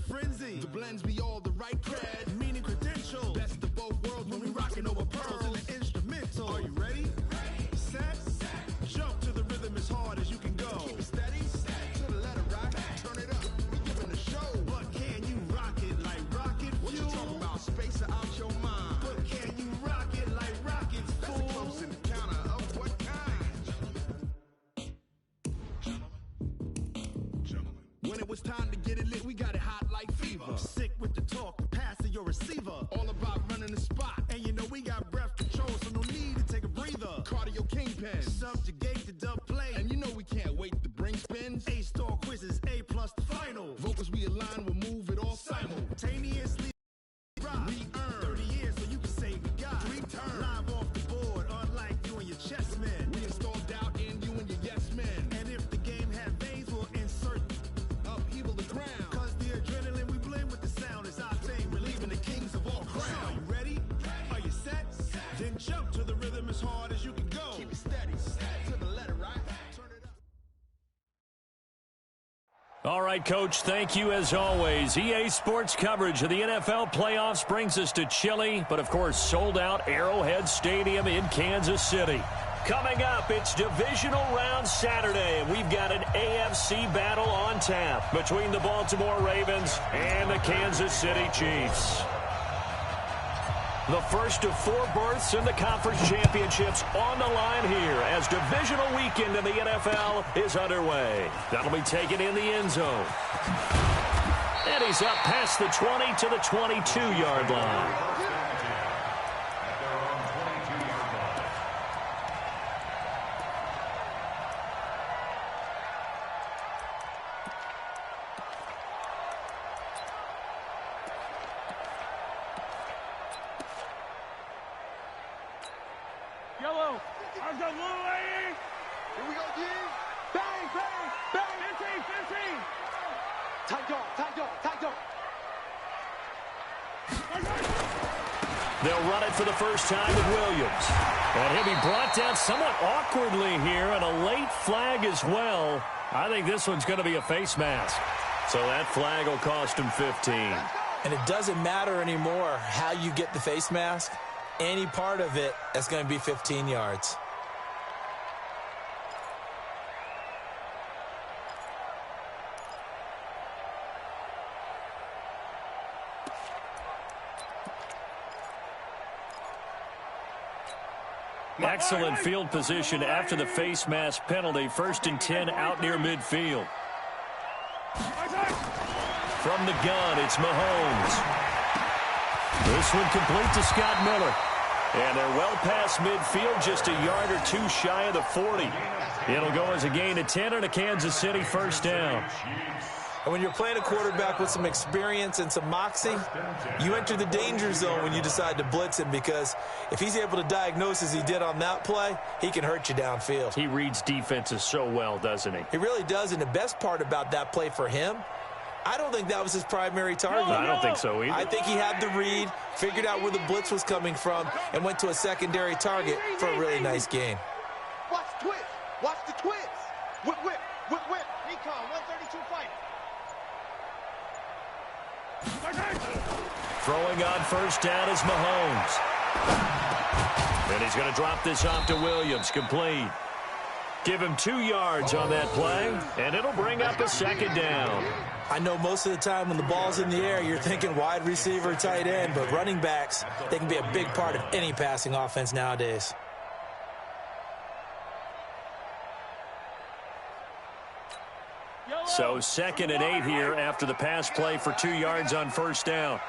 frenzy. The blends be all the right cred, meaning credentials. Best of both worlds when we rockin' over pearls and the instrumental. Are you ready? Set. Jump to the rhythm as hard as you can go. Keep it steady. To the letter right. Turn it up. We giving the show. But can you rock it like rocket fuel? What you talking about? Space out your mind. But can you rock it like rockets, fool? That's a close encounter of what kind? Gentlemen. When it was time to get it lit, we got it hot like fever. Sick with the talk, pass to your receiver. All about running the spot. And you know we got breath control, so no need to take a breather. Cardio kingpin. Subjugate the dub play. And you know we can't wait to bring spins. A-star quizzes, A+ the final. Vocals we align, we'll move it all simultaneously. We earn 30 years so you can say we got 3 turns. Live off the board, unlike you and your chess men. We installed doubt in you and your yes men. And if the game had veins, we'll insert upheaval the ground. Cause the adrenaline we blend with the sound is our thing. Relieving the kings of all crowns. So are you ready? Are you set? Then jump to the rhythm as hard as you can go. Keep it steady. To the letter, right? Turn it up. All right, Coach, thank you as always. EA Sports coverage of the NFL playoffs brings us to chilly, but of course sold out Arrowhead Stadium in Kansas City. Coming up, it's divisional round Saturday, and we've got an AFC battle on tap between the Baltimore Ravens and the Kansas City Chiefs. The first of 4 berths in the conference championships on the line here as divisional weekend in the NFL is underway. That'll be taken in the end zone. And he's up past the 20 to the 22-yard line. Yellow, arms up, little lady. Here we go, G. Bang, bang, bang. 15, 15. Tight dog, tight dog, tight dog. They'll run it for the first time with Williams. And he'll be brought down somewhat awkwardly here, and a late flag as well. I think this one's going to be a face mask. So that flag will cost him 15. And it doesn't matter anymore how you get the face mask. Any part of it, that's going to be 15 yards. Excellent field position after the face mask penalty. 1st and 10 out near midfield. From the gun, it's Mahomes. This one complete to Scott Miller. And they're well past midfield, just a yard or 2 shy of the 40. It'll go as a gain of 10 and a Kansas City first down. And when you're playing a quarterback with some experience and some moxie, you enter the danger zone when you decide to blitz him, because if he's able to diagnose as he did on that play, he can hurt you downfield. He reads defenses so well, doesn't he? He really does, and the best part about that play for him, I don't think that was his primary target. I don't think so either. I think he had the read, figured out where the blitz was coming from, and went to a secondary target for a really nice gain. Watch the twist. Watch the twist. Whip, whip, whip, whip. Recon, 132 fighter. Throwing on first down is Mahomes. And he's going to drop this off to Williams. Complete. Give him 2 yards on that play, and it'll bring up a 2nd down. I know most of the time when the ball's in the air, you're thinking wide receiver, tight end, but running backs, they can be a big part of any passing offense nowadays. So 2nd and 8 here after the pass play for 2 yards on first down.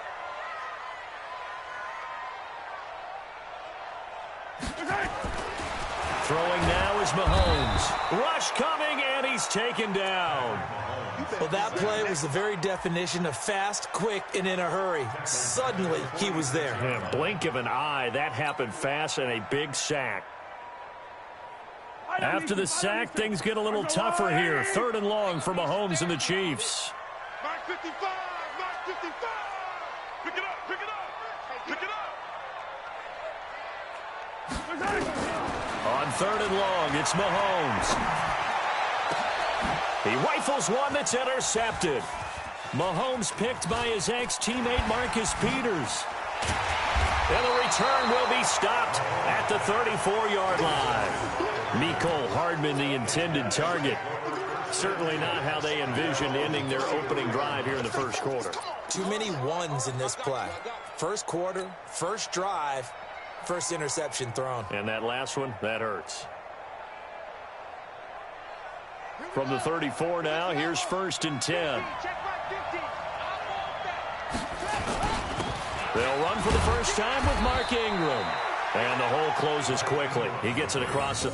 Throwing now is Mahomes. Rush coming, and he's taken down. Well, that play was the very definition of fast, quick, and in a hurry. Suddenly, he was there. Yeah, blink of an eye, that happened fast, and a big sack. After the sack, things get a little tougher here. 3rd and long for Mahomes and the Chiefs. Mark 55, Mark 55. Pick it up, pick it up, pick it up. On 3rd and long, it's Mahomes. He rifles one that's intercepted. Mahomes picked by his ex-teammate Marcus Peters. And the return will be stopped at the 34-yard line. Mecole Hardman, the intended target. Certainly not how they envisioned ending their opening drive here in the first quarter. Too many ones in this play. First quarter, first drive, first interception thrown. And that last one, that hurts. From the 34 now, here's 1st and 10. They'll run for the first time with Mark Ingram. And the hole closes quickly. He gets it across the...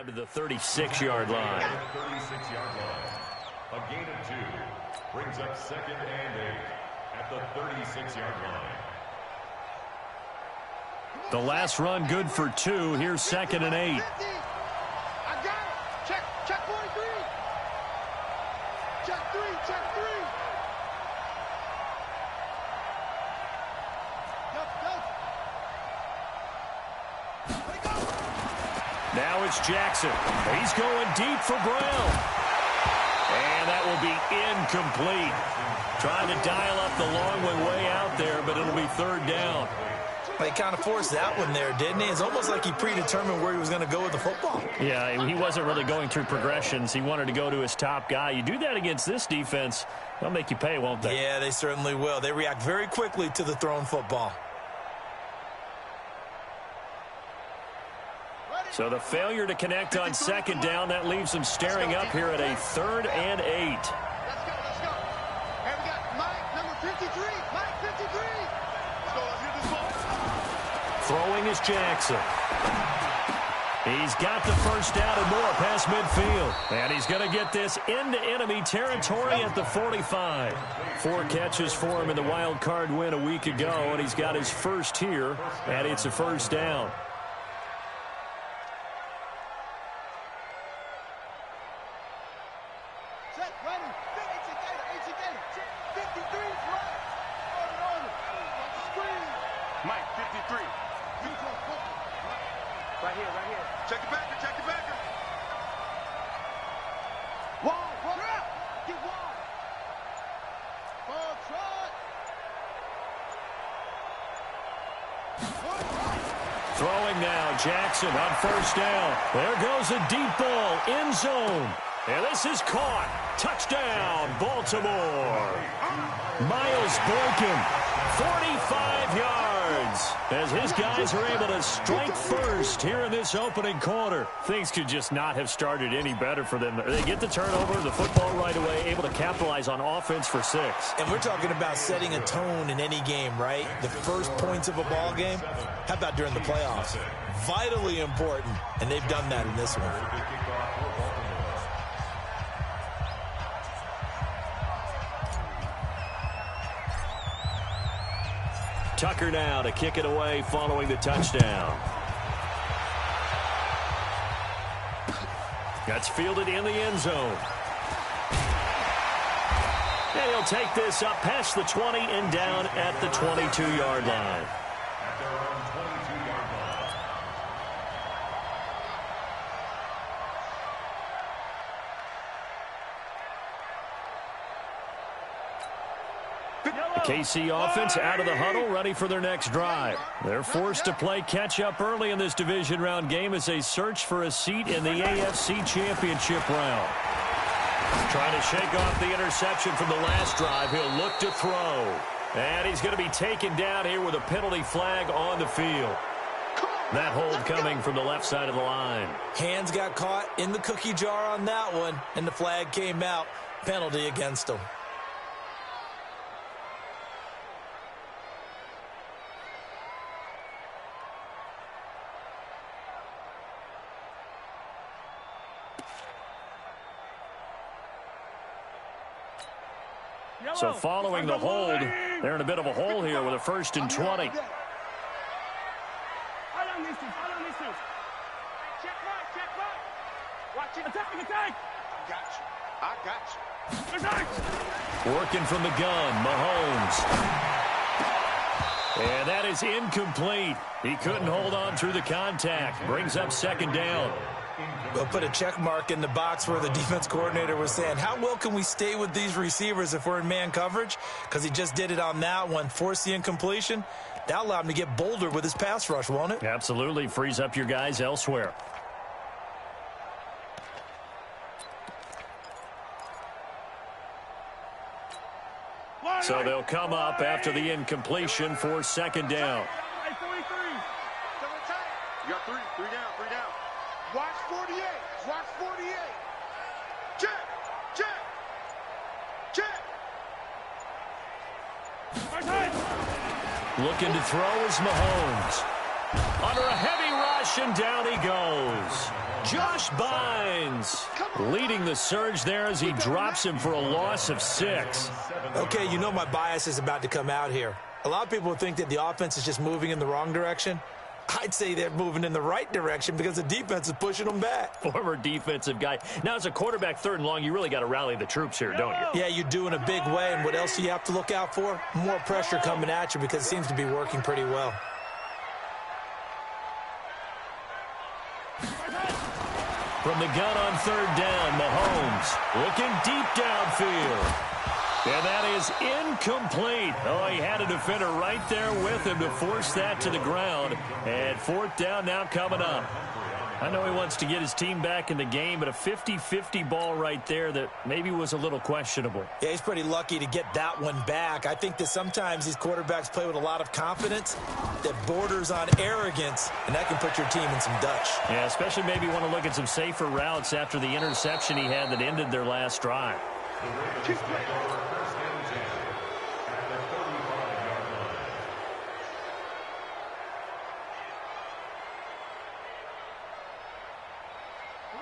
to the 36-yard line. 36-yard line. A gain of 2 brings up 2nd and 8 at the 36-yard line. The last run good for 2. Here's 2nd and 8. I got it. Check 43. Check 3. Now it's Jackson. He's going deep for Brown. And that will be incomplete. Trying to dial up the long one way out there, but it'll be 3rd down. He kind of forced that one there, didn't he? It's almost like he predetermined where he was going to go with the football. Yeah, he wasn't really going through progressions. He wanted to go to his top guy. You do that against this defense, they'll make you pay, won't they? Yeah, they certainly will. They react very quickly to the thrown football. So the failure to connect on 2nd down, that leaves them staring up here at a 3rd and 8. Let's go. And we got Mike, number 53. Mike, 53. Let's get this ball. Throwing is Jackson. He's got the first down and more past midfield. And he's going to get this into enemy territory at the 45. 4 catches for him in the wild card win a week ago, and he's got his first here, and it's a 1st down. Check the backer. Wall out. Get wall. Ball trot. Throwing now, Jackson on 1st down. There goes a deep ball, end zone. And this is caught. Touchdown, Baltimore. Miles Boykin, 45 yards. As his guys are able to strike first here in this opening quarter. Things could just not have started any better for them. They get the turnover, the football right away, able to capitalize on offense for 6. And we're talking about setting a tone in any game, right? The first points of a ball game. How about during the playoffs? Vitally important, and they've done that in this one. Tucker now to kick it away following the touchdown. That's fielded in the end zone. And he'll take this up past the 20 and down at the 22-yard line. KC offense out of the huddle, ready for their next drive. They're forced to play catch-up early in this division round game as they search for a seat in the AFC Championship round. Trying to shake off the interception from the last drive. He'll look to throw. And he's going to be taken down here with a penalty flag on the field. That hold coming from the left side of the line. Hands got caught in the cookie jar on that one, and the flag came out. Penalty against him. So following the hold, They're in a bit of a hole here with a 1st and 20. Watch it. Attack. I got you. Working from the gun, Mahomes. And that is incomplete. He couldn't hold on through the contact. Brings up 2nd down. We'll put a check mark in the box where the defense coordinator was saying, how well can we stay with these receivers if we're in man coverage? Because he just did it on that one, forced the incompletion. That allowed him to get bolder with his pass rush, won't it? Absolutely. Frees up your guys elsewhere. So they'll come up after the incompletion for 2nd down. You got three down. Watch 48. Check. Looking to throw is Mahomes. Under a heavy rush, and down he goes. Josh Bynes leading the surge there as he drops him for a loss of 6. Okay, you know my bias is about to come out here. A lot of people think that the offense is just moving in the wrong direction. I'd say they're moving in the right direction because the defense is pushing them back. Former defensive guy. Now, as a quarterback 3rd and long, you really got to rally the troops here, don't you? Yeah, you do in a big way. And what else do you have to look out for? More pressure coming at you because it seems to be working pretty well. From the gun on 3rd down, Mahomes looking deep downfield. And that is incomplete. Oh, he had a defender right there with him to force that to the ground. And 4th down now coming up. I know he wants to get his team back in the game, but a 50-50 ball right there that maybe was a little questionable. Yeah, he's pretty lucky to get that one back. I think that sometimes these quarterbacks play with a lot of confidence that borders on arrogance, and that can put your team in some Dutch. Yeah, especially maybe want to look at some safer routes after the interception he had that ended their last drive.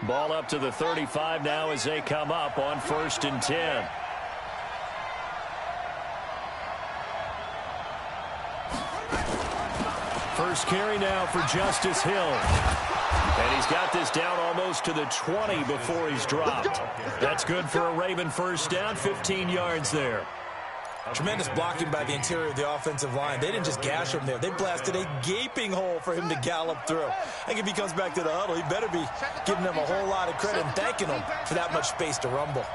Ball up to the 35 now as they come up on 1st and 10. First carry now for Justice Hill. And he's got this down almost to the 20 before he's dropped. That's good for a Raven 1st down, 15 yards there. Tremendous blocking by the interior of the offensive line. They didn't just gash him there. They blasted a gaping hole for him to gallop through. I think if he comes back to the huddle, he better be giving them a whole lot of credit and thanking them for that much space to rumble.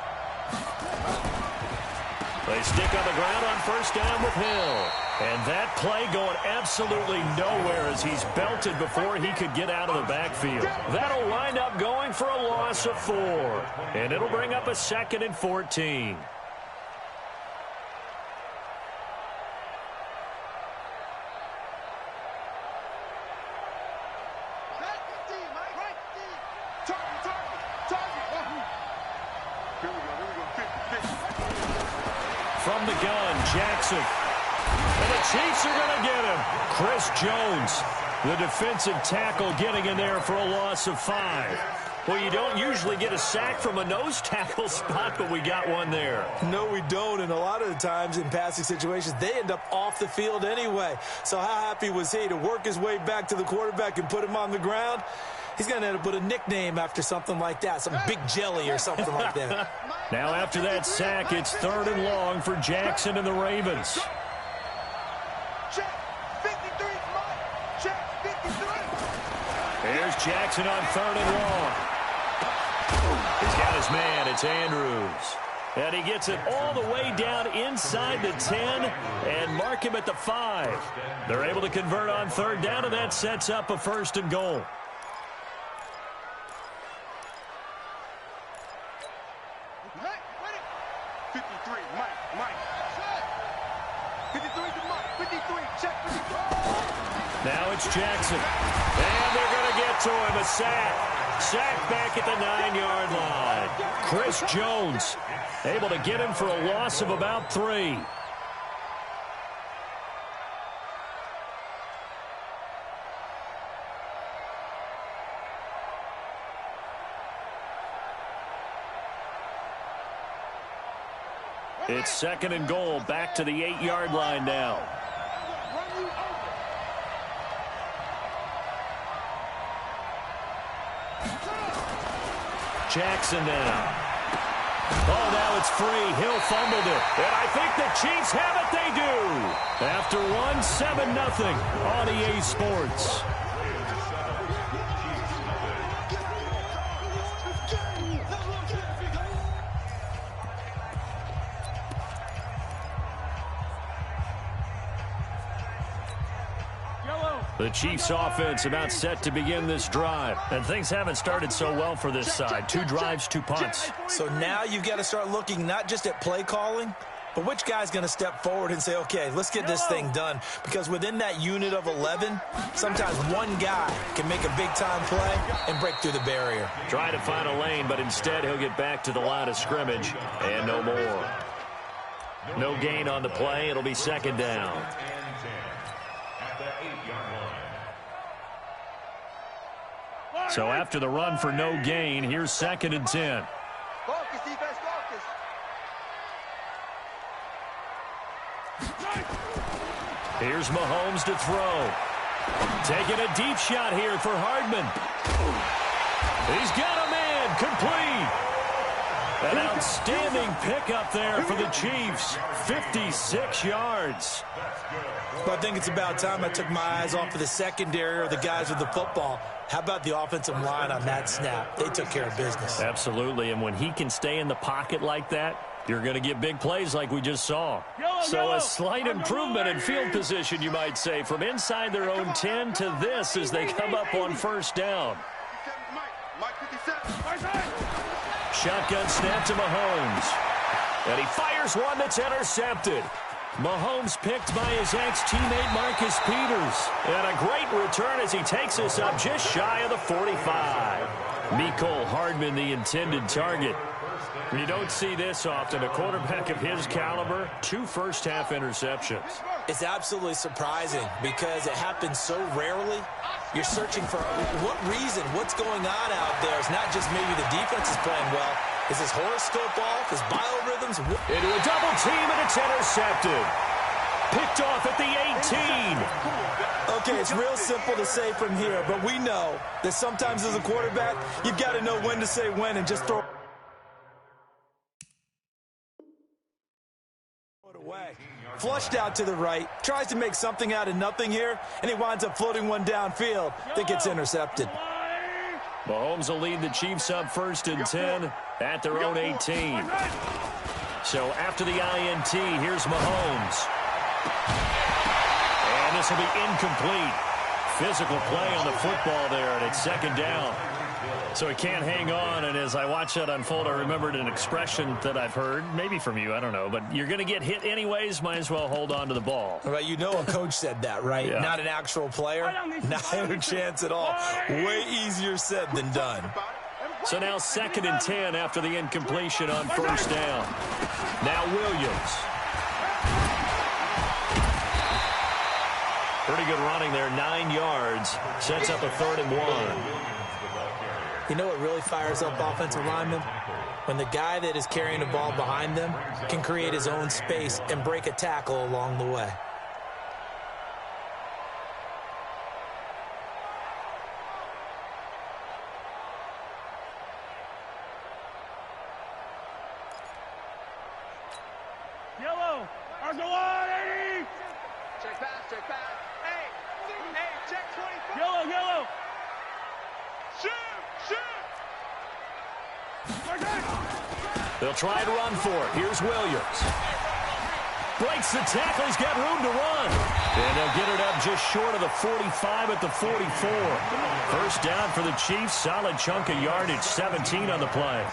They stick on the ground on 1st down with Hill. And that play going absolutely nowhere as he's belted before he could get out of the backfield. That'll wind up going for a loss of 4. And it'll bring up a 2nd and 14. From the gun, Jackson. And the Chiefs are going to get him. Chris Jones, the defensive tackle, getting in there for a loss of 5. Well, you don't usually get a sack from a nose tackle spot, but we got one there. No, we don't, and a lot of the times in passing situations, they end up off the field anyway. So how happy was he to work his way back to the quarterback and put him on the ground? He's going to end up with a nickname after something like that, some Big Jelly or something like that. Now after that sack, it's 3rd and long for Jackson and the Ravens. Check. 53. Check. 53. Here's Jackson on 3rd and long. He's got his man. It's Andrews. And he gets it all the way down inside the 10 and mark him at the 5. They're able to convert on 3rd down, and that sets up a 1st and goal. Now it's Jackson. And they're going to get to him. A sack. Sack back at the 9-yard line. Chris Jones able to get him for a loss of about 3. It's 2nd and goal, back to the 8-yard line now. Jackson now. Oh, now it's free. Hill fumbled it. And I think the Chiefs have it. They do. After 7-0 on EA Sports. The Chiefs offense about set to begin this drive. And things haven't started so well for this side. 2 drives, 2 punts. So now you've got to start looking not just at play calling, but which guy's going to step forward and say, okay, let's get this thing done. Because within that unit of 11, sometimes one guy can make a big-time play and break through the barrier. Trying to find a lane, but instead he'll get back to the line of scrimmage. And no more. No gain on the play. It'll be 2nd down. So after the run for no gain, here's 2nd and 10. Focus, defense, focus. Here's Mahomes to throw. Taking a deep shot here for Hardman. He's got a man, complete. An outstanding pickup there for the Chiefs. 56 yards. But I think it's about time I took my eyes off of the secondary or the guys with the football. How about the offensive line on that snap? They took care of business. Absolutely, and when he can stay in the pocket like that, you're going to get big plays like we just saw. So a slight improvement in field position, you might say, from inside their own 10 to this as they come up on 1st down. Shotgun snap to Mahomes. And he fires one that's intercepted. Mahomes picked by his ex-teammate Marcus Peters. And a great return as he takes us up just shy of the 45. Mecole Hardman, the intended target. You don't see this often. A quarterback of his caliber, 2 first-half interceptions. It's absolutely surprising because it happens so rarely. You're searching for what reason, what's going on out there. It's not just maybe the defense is playing well. Is his horoscope off? His biorhythms? Into a double team, and it's intercepted. Picked off at the 18. Okay, it's real simple to say from here, but we know that sometimes as a quarterback, you've got to know when to say when and just throw it away. Flushed out to the right, tries to make something out of nothing here, and he winds up floating one downfield that gets intercepted. Mahomes will lead the Chiefs up 1st and 10 at their own 18. So after the INT, here's Mahomes. And this will be incomplete. Physical play on the football there, and it's 2nd down. So he can't hang on, and as I watch that unfold, I remembered an expression that I've heard, maybe from you, I don't know, but you're going to get hit anyways, might as well hold on to the ball. Right, you know a coach said that, right? Yeah. Not an actual player. Not a chance at all. Way easier said than done. So now 2nd and 10 after the incompletion on 1st down. Now Williams. Pretty good running there, 9 yards. Sets up a 3rd and 1. You know what really fires up offensive linemen? When the guy that is carrying the ball behind them can create his own space and break a tackle along the way. Yellow, Argola, 80. Check back, check back. Hey, check 24. Yellow, yellow. Shoot. They'll try to run for it. Here's Williams. Breaks the tackle. He's got room to run. And they'll get it up just short of the 45 at the 44. 1st down for the Chiefs. Solid chunk of yardage. 17 on the play.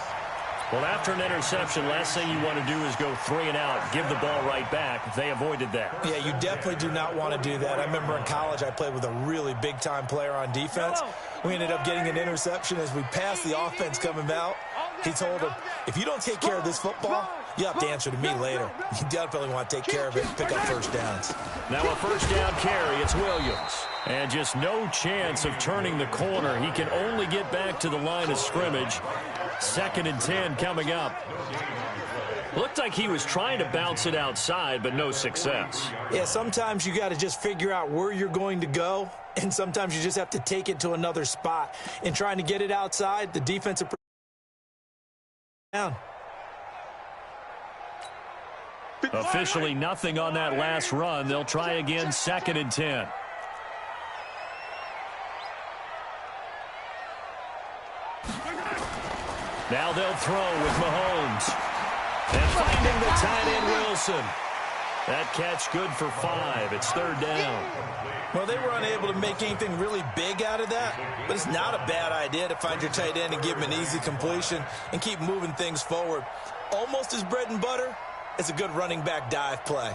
Well, after an interception, last thing you want to do is go 3 and out, give the ball right back. They avoided that. Yeah, you definitely do not want to do that. I remember in college I played with a really big-time player on defense. We ended up getting an interception as we passed the offense coming out. He told him, if you don't take care of this football, you have to answer to me later. You definitely want to take care of it and pick up 1st downs. Now a 1st down carry. It's Williams. And just no chance of turning the corner. He can only get back to the line of scrimmage. 2nd and 10 coming up. Looked like he was trying to bounce it outside, but no success. Yeah, sometimes you got to just figure out where you're going to go, and sometimes you just have to take it to another spot. In trying to get it outside, the defensive down. Officially nothing on that last run. They'll try again, 2nd and 10. Now they'll throw with Mahomes. And finding the tight end, Wilson. That catch good for 5. It's 3rd down. Well, they were unable to make anything really big out of that, but it's not a bad idea to find your tight end and give him an easy completion and keep moving things forward. Almost as bread and butter, it's a good running back dive play.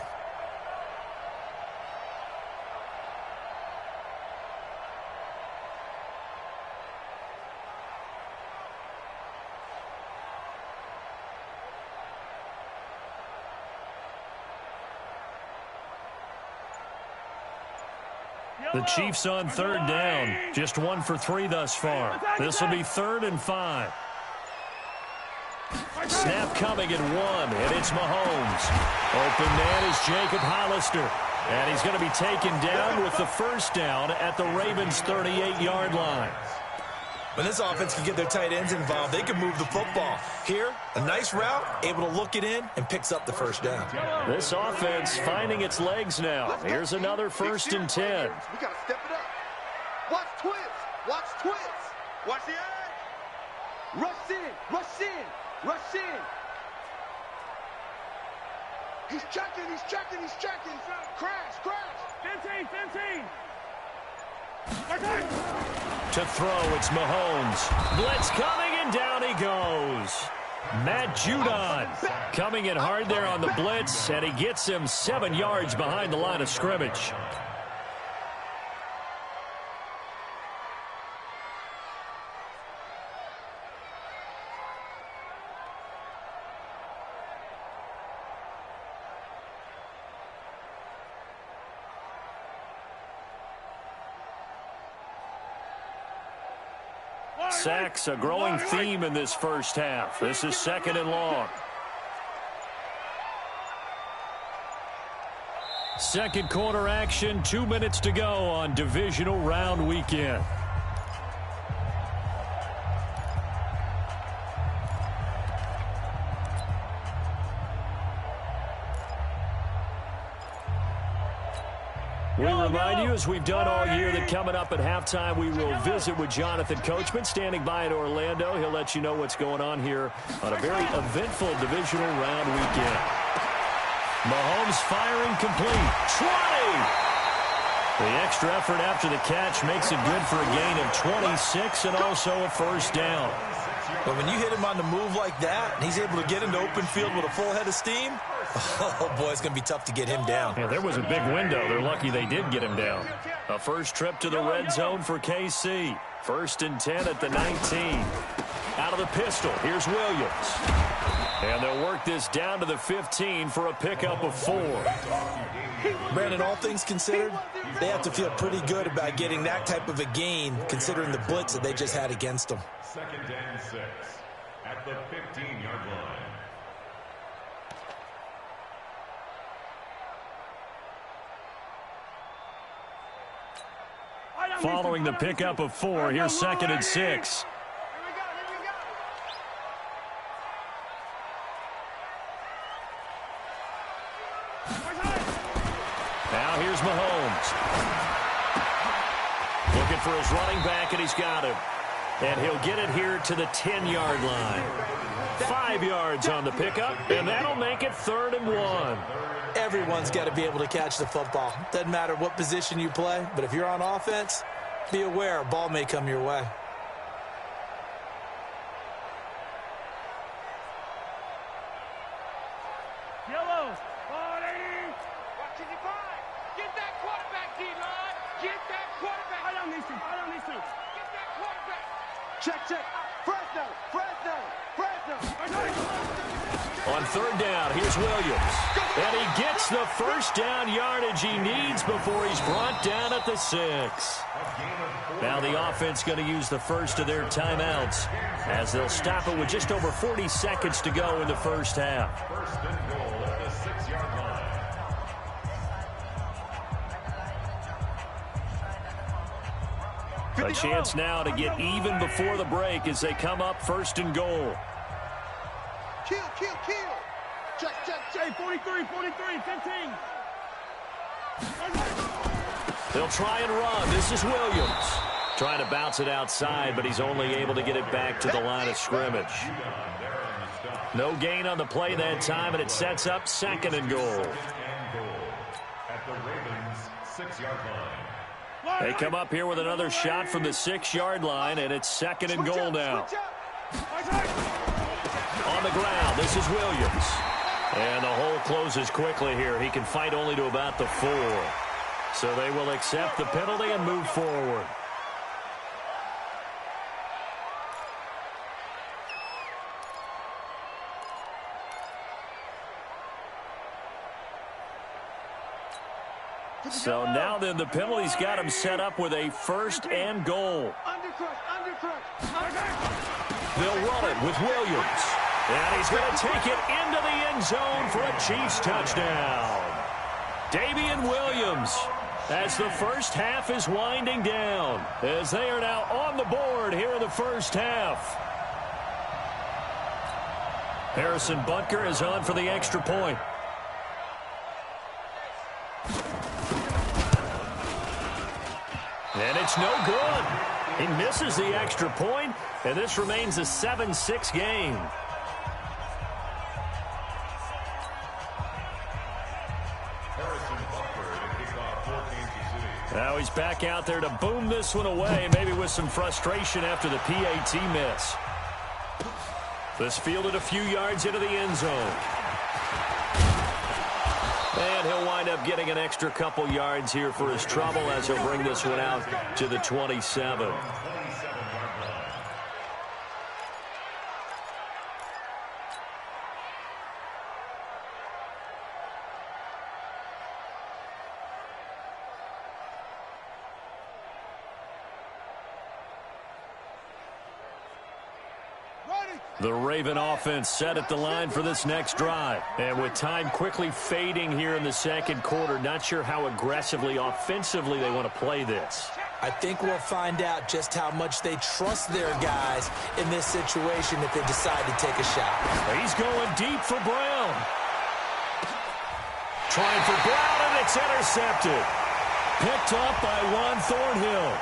The Chiefs on 3rd down. Just 1 for 3 thus far. This will be 3rd and 5. Snap coming at 1, and it's Mahomes. Open man is Jacob Hollister. And he's going to be taken down with the 1st down at the Ravens' 38-yard line. When this offense can get their tight ends involved, they can move the football. Here, a nice route, able to look it in, and picks up the 1st down. This offense finding its legs now. Here's another 1st and 10. We got to step it up. Watch twist. Watch twist. Watch the edge. Rush in. Rush in. Rush in. He's checking. He's checking. He's checking. Crash. Crash. 15. To throw, it's Mahomes. Blitz coming, and down he goes. Matt Judon coming in hard there on the blitz, and he gets him 7 yards behind the line of scrimmage. Sacks, a growing theme in this first half. This is 2nd and long. Second quarter action, 2 minutes to go on divisional round weekend. We remind you, as we've done all year, that coming up at halftime, we will visit with Jonathan Coachman, standing by in Orlando. He'll let you know what's going on here on a very eventful divisional round weekend. Mahomes firing complete. 20! The extra effort after the catch makes it good for a gain of 26 and also a 1st down. But when you hit him on the move like that, and he's able to get into open field with a full head of steam, oh, boy, it's going to be tough to get him down. Yeah, there was a big window. They're lucky they did get him down. A first trip to the red zone for KC. 1st and 10 at the 19. Out of the pistol, here's Williams. And they'll work this down to the 15 for a pickup of 4. Brandon, all things considered, they have to feel pretty good about getting that type of a gain, considering the blitz that they just had against them. 2nd and 6 at the 15-yard line. Following the pickup of 4, here's 2nd and 6. Now here's Mahomes. Looking for his running back, and he's got him. And he'll get it here to the 10-yard line. 5 yards on the pickup, and that'll make it 3rd and 1. Everyone's got to be able to catch the football. Doesn't matter what position you play, but if you're on offense, be aware a ball may come your way. Yellow. 40. Watch it, 5. Get that quarterback, D-line. Get that quarterback. I don't need to. Get that quarterback. Check. Fresno. On third down. Here's Williams. And he gets the first down yardage he needs before he's brought down at the 6. Now the offense going to use the first of their timeouts as they'll stop it with just over 40 seconds to go in the first half. First and goal at the 6-yard line. A chance now to get even before the break as they come up first and goal. Kill. Check. 43, 15. They'll try and run. This is Williams. Trying to bounce it outside, but he's only able to get it back to the line of scrimmage. No gain on the play that time, and it sets up second and goal. At the Ravens' 6-yard line. They come up here with another shot from the 6-yard line, and it's second and goal now. On the ground, this is Williams. And the hole closes quickly here. He can fight only to about the 4. So they will accept the penalty and move forward. So now then the penalty's got him set up with a first and goal. They'll run it with Williams. And he's going to take it into the end zone for a Chiefs touchdown. Damian Williams, as the first half is winding down, as they are now on the board here in the first half. Harrison Butker is on for the extra point. And it's no good. He misses the extra point, and this remains a 7-6 game. Now he's back out there to boom this one away, maybe with some frustration after the PAT miss. This fielded a few yards into the end zone. And he'll wind up getting an extra couple yards here for his trouble as he'll bring this one out to the 27. The Raven offense set at the line for this next drive. And with time quickly fading here in the second quarter, not sure how aggressively, offensively they want to play this. I think we'll find out just how much they trust their guys in this situation if they decide to take a shot. He's going deep for Brown. Trying for Brown, and it's intercepted. Picked up by Juan Thornhill.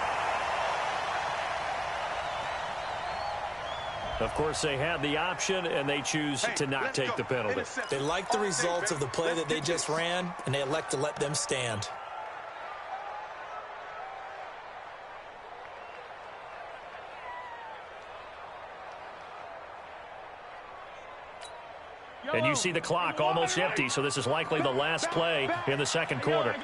Of course, they had the option, and they choose to not take the penalty. They like the results of the play that they just ran, and they elect to let them stand. And you see the clock almost empty, so this is likely the last play in the second quarter.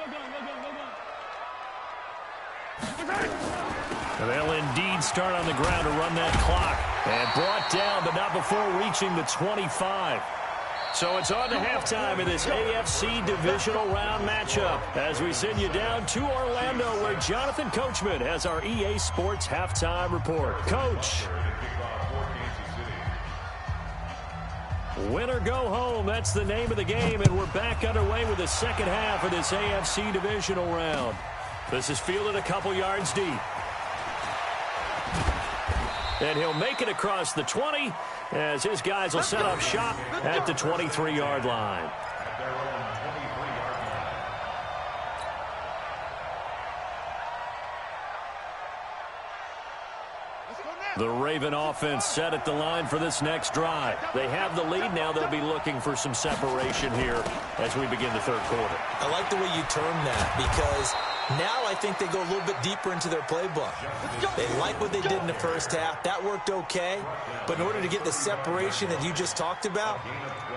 They'll indeed start on the ground to run that clock. And brought down, but not before reaching the 25. So it's on to halftime in this AFC divisional round matchup as we send you down to Orlando where Jonathan Coachman has our EA Sports halftime report. Coach. Win or go home, that's the name of the game, and we're back underway with the second half of this AFC divisional round. This is fielded a couple yards deep. And he'll make it across the 20 as his guys will set up shop at the 23-yard line. The Raven offense set at the line for this next drive. They have the lead now. They'll be looking for some separation here as we begin the third quarter. I like the way you term that because now I think they go a little bit deeper into their playbook. They like what they did in the first half. That worked okay. But in order to get the separation that you just talked about,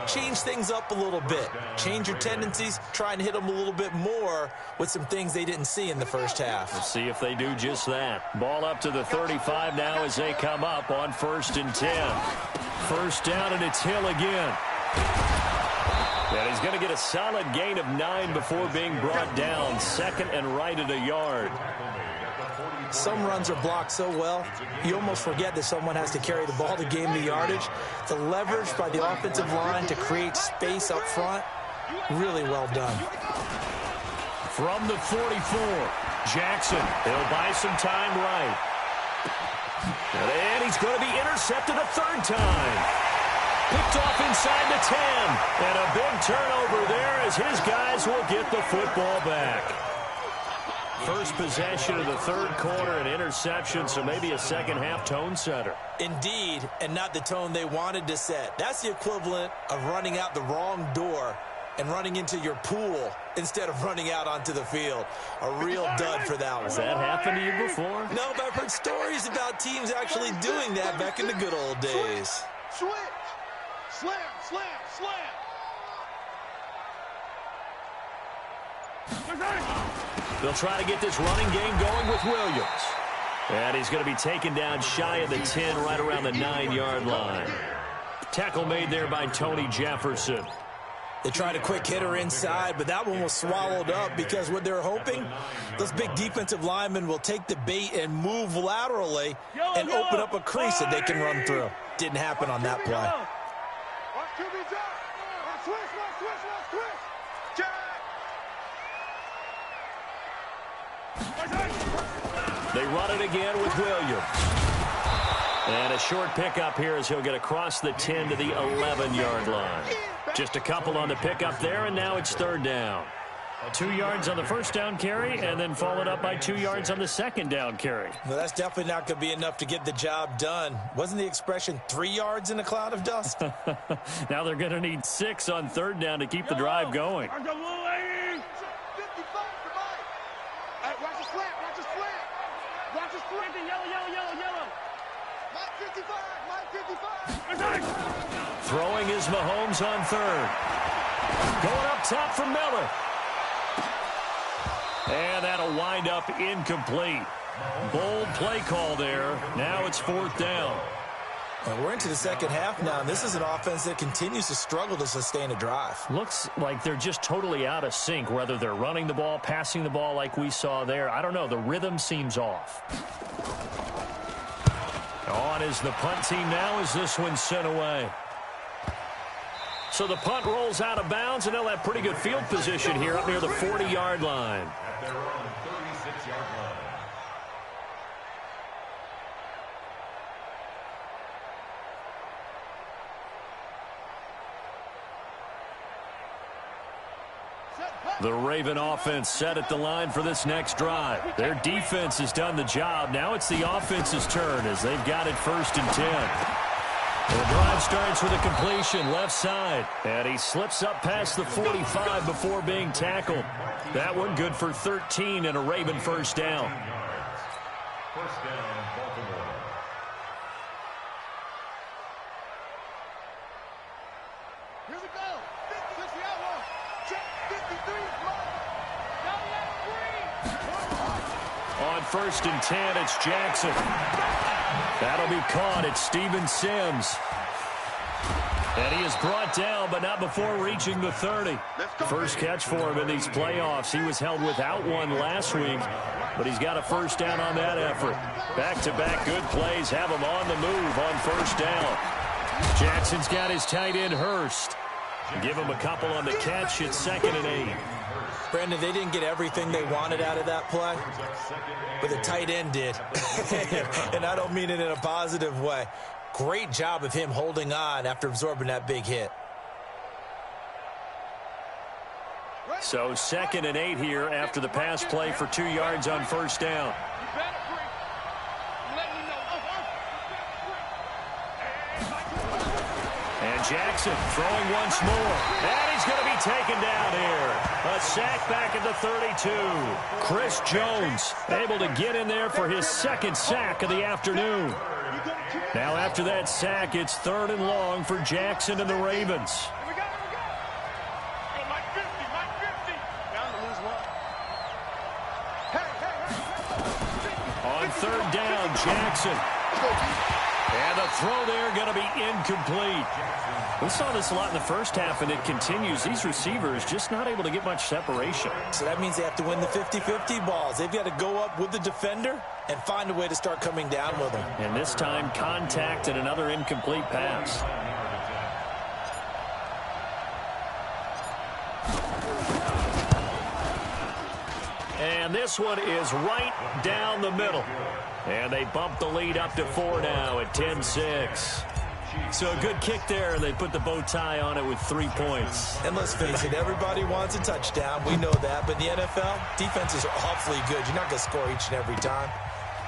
change things up a little bit. Change your tendencies. Try and hit them a little bit more with some things they didn't see in the first half. Let's see if they do just that. Ball up to the 35 now as they come up on 1st and 10. First down, and it's Hill again. And he's going to get a solid gain of 9 before being brought down. Second and right at a yard. Some runs are blocked so well, you almost forget that someone has to carry the ball to gain the yardage. The leverage by the offensive line to create space up front, really well done. From the 44, Jackson. He'll buy some time right. And he's going to be intercepted a third time. Picked off inside the 10. And a big turnover there as his guys will get the football back. First possession of the third quarter, an interception, so maybe a second-half tone setter. Indeed, and not the tone they wanted to set. That's the equivalent of running out the wrong door and running into your pool instead of running out onto the field. A real dud for that one. Has that happened to you before? No, but I've heard stories about teams actually doing that back in the good old days. Switch. Slam, slam, slam. They'll try to get this running game going with Williams. And he's going to be taken down shy of the 10, right around the 9-yard line. Tackle made there by Tony Jefferson. They tried a quick hitter inside, but that one was swallowed up because what they're hoping, those big defensive linemen will take the bait and move laterally and open up a crease that they can run through. Didn't happen on that play. They run it again with Williams. And a short pickup here as he'll get across the 10 to the 11-yard line. Just a couple on the pickup there, and now it's third down. 2 yards on the first down carry, and then followed up by 2 yards on the second down carry. Well, that's definitely not going to be enough to get the job done. Wasn't the expression 3 yards in a cloud of dust? Now they're going to need 6 on third down to keep the drive going. Throwing is Mahomes on third. Going up top for Miller. And that'll wind up incomplete. Bold play call there. Now it's fourth down. And we're into the second half now, and this is an offense that continues to struggle to sustain a drive. Looks like they're just totally out of sync, whether they're running the ball, passing the ball like we saw there. I don't know. The rhythm seems off. On is the punt team now as this one's sent away. So the punt rolls out of bounds, and they'll have pretty good field position here up near the 40-yard line. At their own 36-yard line. The Raven offense set at the line for this next drive. Their defense has done the job. Now it's the offense's turn as they've got it 1st and 10. The drive starts with a completion left side. And he slips up past the 45 before being tackled. That one good for 13 and a Raven first down. First down, Baltimore. Here we go. 50 out one. Check 53. On 1st and 10, it's Jackson. That'll be caught. It's Steven Sims. And he is brought down, but not before reaching the 30. First catch for him in these playoffs. He was held without one last week, but he's got a first down on that effort. Back-to-back good plays have him on the move on first down. Jackson's got his tight end Hurst. Give him a couple on the catch. It's 2nd and 8. Brandon, they didn't get everything they wanted out of that play, but the tight end did. And I don't mean it in a positive way. Great job of him holding on after absorbing that big hit. So 2nd and 8 here after the pass play for 2 yards on first down. And Jackson throwing once more. And he's going to be taken down here. A sack back at the 32. Chris Jones able to get in there for his 2nd sack of the afternoon. Now after that sack, it's 3rd and long for Jackson and the Ravens. On 3rd down, Jackson. And the throw there going to be incomplete. We saw this a lot in the first half, and it continues. These receivers just not able to get much separation. So that means they have to win the 50-50 balls. They've got to go up with the defender and find a way to start coming down with them. And this time, contact and another incomplete pass. And this one is right down the middle. And they bump the lead up to 4 now at 10-6. So a good kick there, and they put the bow tie on it with 3 points. And let's face it, everybody wants a touchdown. We know that. But in the NFL, defenses are awfully good. You're not going to score each and every time.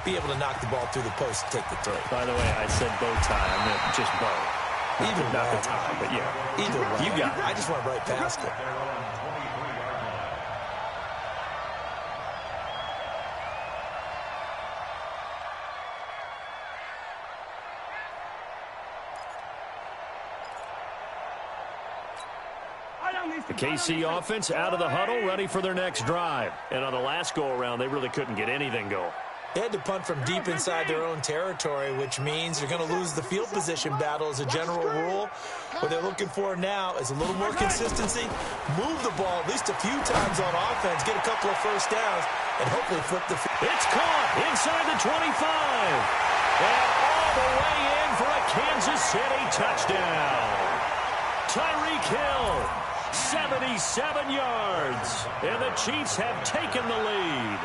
Be able to knock the ball through the post and take the throw. By the way, I said bow tie. I meant just bow. Either not way. the tie, but yeah. Either way. You got it. I just went right past it. The KC offense out of the huddle, ready for their next drive. And on the last go-around, they really couldn't get anything going. They had to punt from deep inside their own territory, which means you're going to lose the field position battle as a general rule. What they're looking for now is a little more consistency, move the ball at least a few times on offense, get a couple of first downs, and hopefully flip the field. It's caught inside the 25. And all the way in for a Kansas City touchdown. Tyreek Hill, 77 yards. And the Chiefs have taken the lead.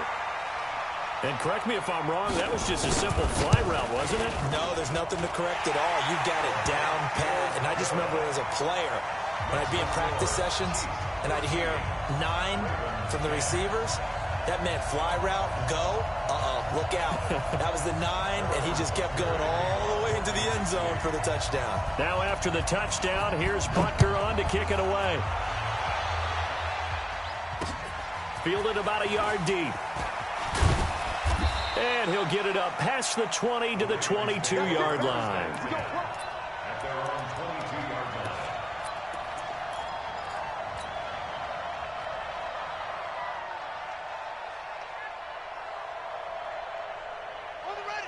And correct me if I'm wrong, that was just a simple fly route, wasn't it? No, there's nothing to correct at all. You got it down pat. And I just remember as a player, when I'd be in practice sessions and I'd hear 9 from the receivers, that meant fly route, go, look out. That was the 9, and he just kept going all the way into the end zone for the touchdown. Now after the touchdown, here's Butker on to kick it away. Fielded about a yard deep. And he'll get it up past the 20 to the 22-yard line. At their own 22-yard line.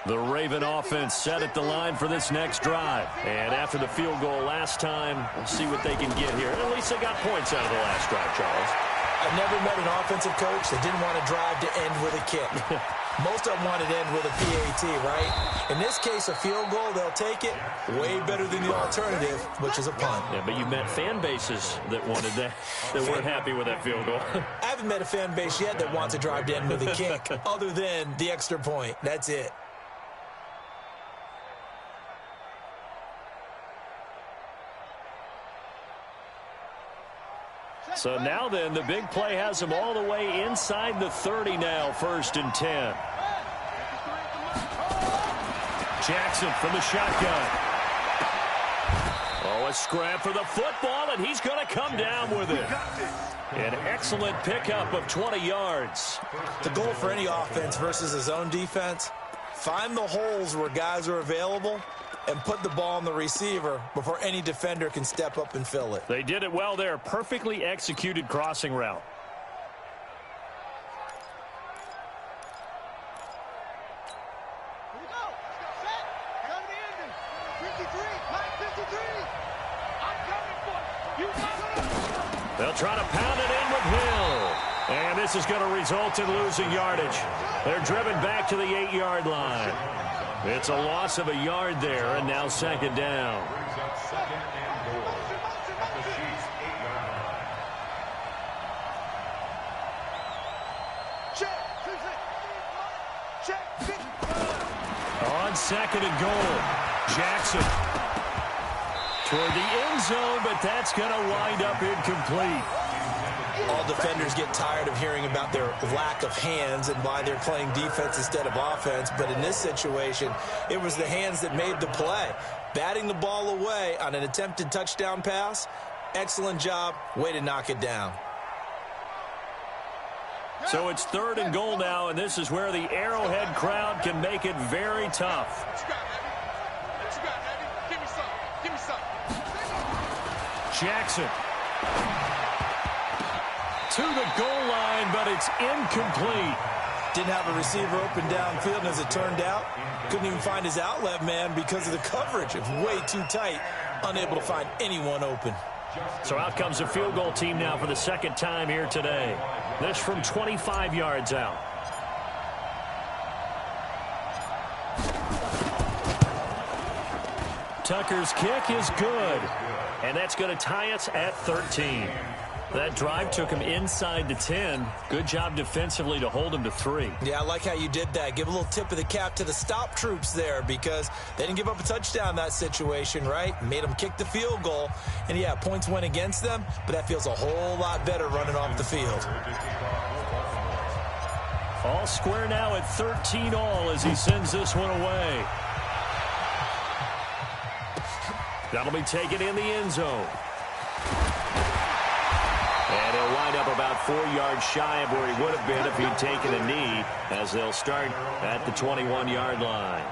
The Raven offense set at the line for this next drive. And after the field goal last time, we'll see what they can get here. At least they got points out of the last drive, Charles. I've never met an offensive coach that didn't want to drive to end with a kick. Most of them wanted to end with a PAT, right? In this case, a field goal, they'll take it. Way better than the alternative, which is a punt. Yeah, but you met fan bases that wanted that, that weren't happy with that field goal. I haven't met a fan base yet that wants to drive to end with a kick, other than the extra point. That's it. So now then, the big play has them all the way inside the 30 now, 1st and 10. Jackson from the shotgun. Oh, a scrap for the football, and he's going to come down with it. An excellent pickup of 20 yards. The goal for any offense versus his own defense, find the holes where guys are available and put the ball on the receiver before any defender can step up and fill it. They did it well there. Perfectly executed crossing route. Here we go. Set. Come to the ending. 53. Mike 53. I'm coming for you. You got it. They'll try to pound it in with Hill. And this is going to result in losing yardage. They're driven back to the 8-yard line. It's a loss of a yard there, and now 2nd down. Brings up 2nd and goal at the Chiefs' 8-yard line. Check. On 2nd and goal, Jackson toward the end zone, but that's going to wind up incomplete. All defenders get tired of hearing about their lack of hands and why they're playing defense instead of offense. But in this situation, it was the hands that made the play. Batting the ball away on an attempted touchdown pass, excellent job. Way to knock it down. So it's 3rd and goal now, and this is where the Arrowhead crowd can make it very tough. What you got, Abby? What you got, Abby? Give me some. Give me some. Jackson to the goal line, but it's incomplete. Didn't have a receiver open downfield, and as it turned out, couldn't even find his outlet man because of the coverage. It was way too tight. unable to find anyone open. So out comes a field goal team now for the second time here today. This from 25 yards out. Tucker's kick is good. And that's going to tie us at 13. That drive took him inside the 10. Good job defensively to hold him to 3. Yeah, I like how you did that. Give a little tip of the cap to the stop troops there because they didn't give up a touchdown in that situation, right? Made them kick the field goal. And, yeah, points went against them, but that feels a whole lot better running off the field. All square now at 13 all as he sends this one away. That'll be taken in the end zone. And he'll wind up about 4 yards shy of where he would have been if he'd taken a knee, as they'll start at the 21-yard line.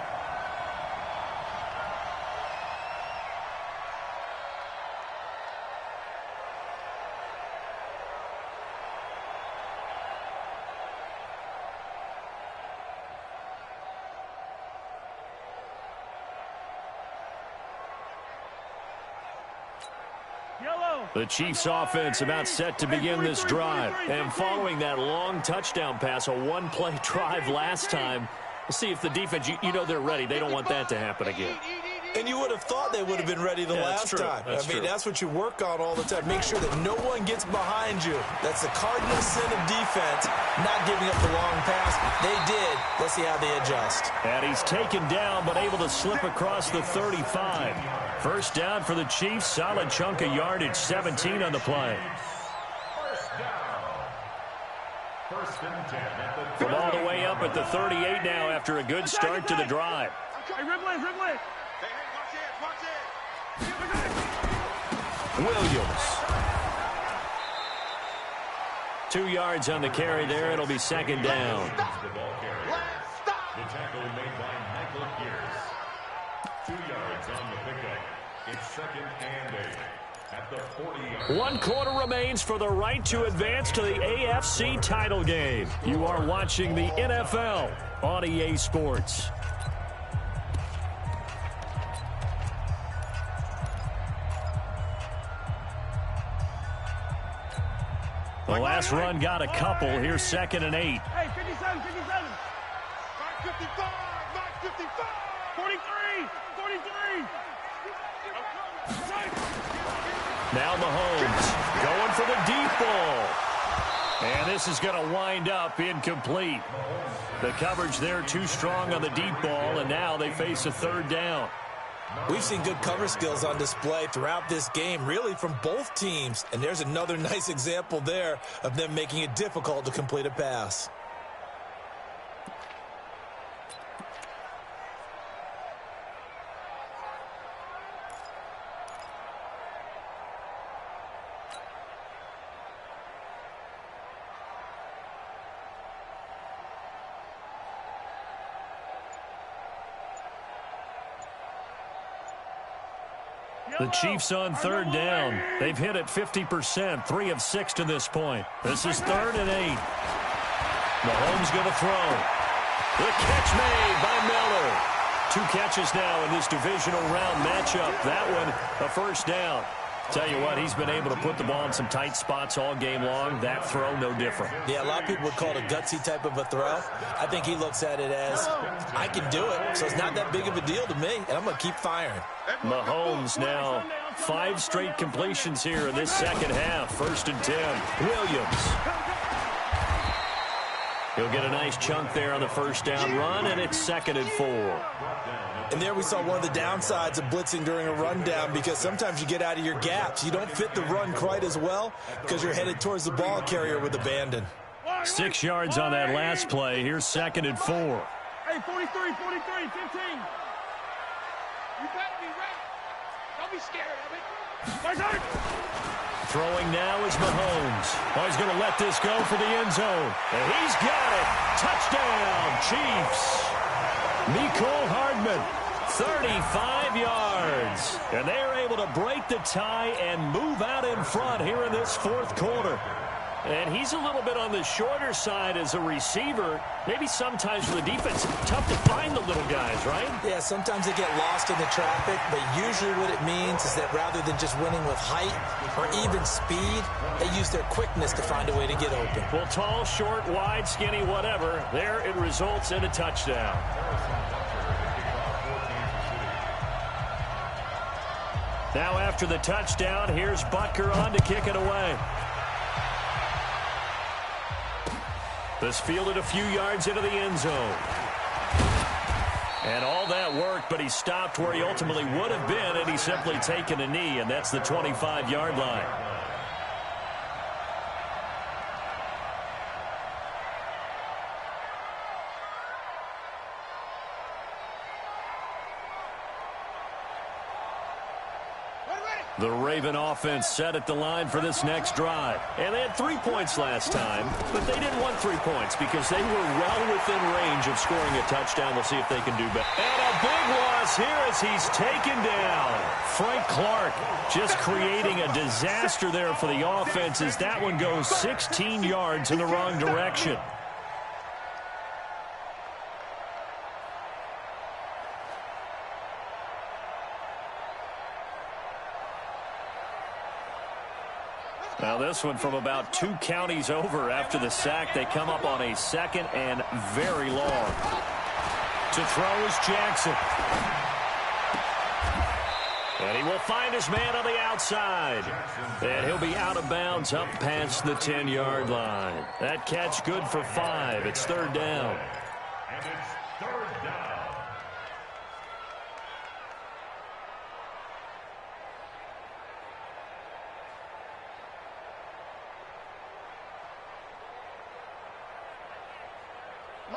The Chiefs offense about set to begin this drive. And following that long touchdown pass, a one-play drive last time, let's see if the defense, you know they're ready. They don't want that to happen again. And you would have thought they would have been ready the last time. That's what you work on all the time. Make sure that no one gets behind you. That's the cardinal sin of defense, not giving up the long pass. They did. Let's see how they adjust. And he's taken down, but able to slip across the 35. First down for the Chiefs. Solid chunk of yardage, 17 on the play. From all the way up at the 38 now after a good start to the drive. Hey, Ripley. Hey, watch it. Williams. 2 yards on the carry there. It'll be second down. The tackle made by Michael Pierce. 2 yards on the pickup. It's second and 8 at the 40-yard. 1 quarter remains for the right to advance to the AFC title game. You are watching the NFL on EA Sports. The last run got a couple. Here's second and 8. Hey, 57. 55. 43. Now Mahomes going for the deep ball. And this is going to wind up incomplete. The coverage there too strong on the deep ball, and now they face a third down. We've seen good cover skills on display throughout this game, really from both teams. And there's another nice example there of them making it difficult to complete a pass. The Chiefs on third down. They've hit it 50%, 3 of 6 to this point. This is third and 8. Mahomes going to throw. The catch made by Miller. 2 catches now in this divisional round matchup. That one, a first down. Tell you what, he's been able to put the ball in some tight spots all game long. That throw, no different. Yeah, a lot of people would call it a gutsy type of a throw. I think he looks at it as, I can do it, so it's not that big of a deal to me, and I'm going to keep firing. Mahomes now 5 straight completions here in this second half. First and 10. Williams. He'll get a nice chunk there on the first down run, and it's second and 4. And there we saw one of the downsides of blitzing during a rundown because sometimes you get out of your gaps. You don't fit the run quite as well because you're headed towards the ball carrier with abandon. 6 yards on that last play. Here's second and 4. Hey, 43, 15. You better be ready. Don't be scared of it. Throwing now is Mahomes. Oh, he's going to let this go for the end zone. And he's got it. Touchdown, Chiefs. Mecole Hardman, 35 yards. And they're able to break the tie and move out in front here in this fourth quarter. And he's a little bit on the shorter side as a receiver. Maybe sometimes for the defense, tough to find the little guys, right? Yeah, sometimes they get lost in the traffic, but usually what it means is that rather than just winning with height or even speed, they use their quickness to find a way to get open. Well, tall, short, wide, skinny, whatever, there it results in a touchdown. Now after the touchdown, here's Butker on to kick it away. This fielded a few yards into the end zone. And all that worked, but he stopped where he ultimately would have been, and he's simply taken a knee, and that's the 25-yard line. The Raven offense set at the line for this next drive. And they had 3 points last time, but they didn't want 3 points because they were well within range of scoring a touchdown. We'll see if they can do better. And a big loss here as he's taken down. Frank Clark just creating a disaster there for the offense as that one goes 16 yards in the wrong direction. Now this one from about 2 counties over after the sack. They come up on a second and very long. To throw is Jackson. And he will find his man on the outside. And he'll be out of bounds up past the 10-yard line. That catch good for 5. It's 3rd down. And it's 3rd down.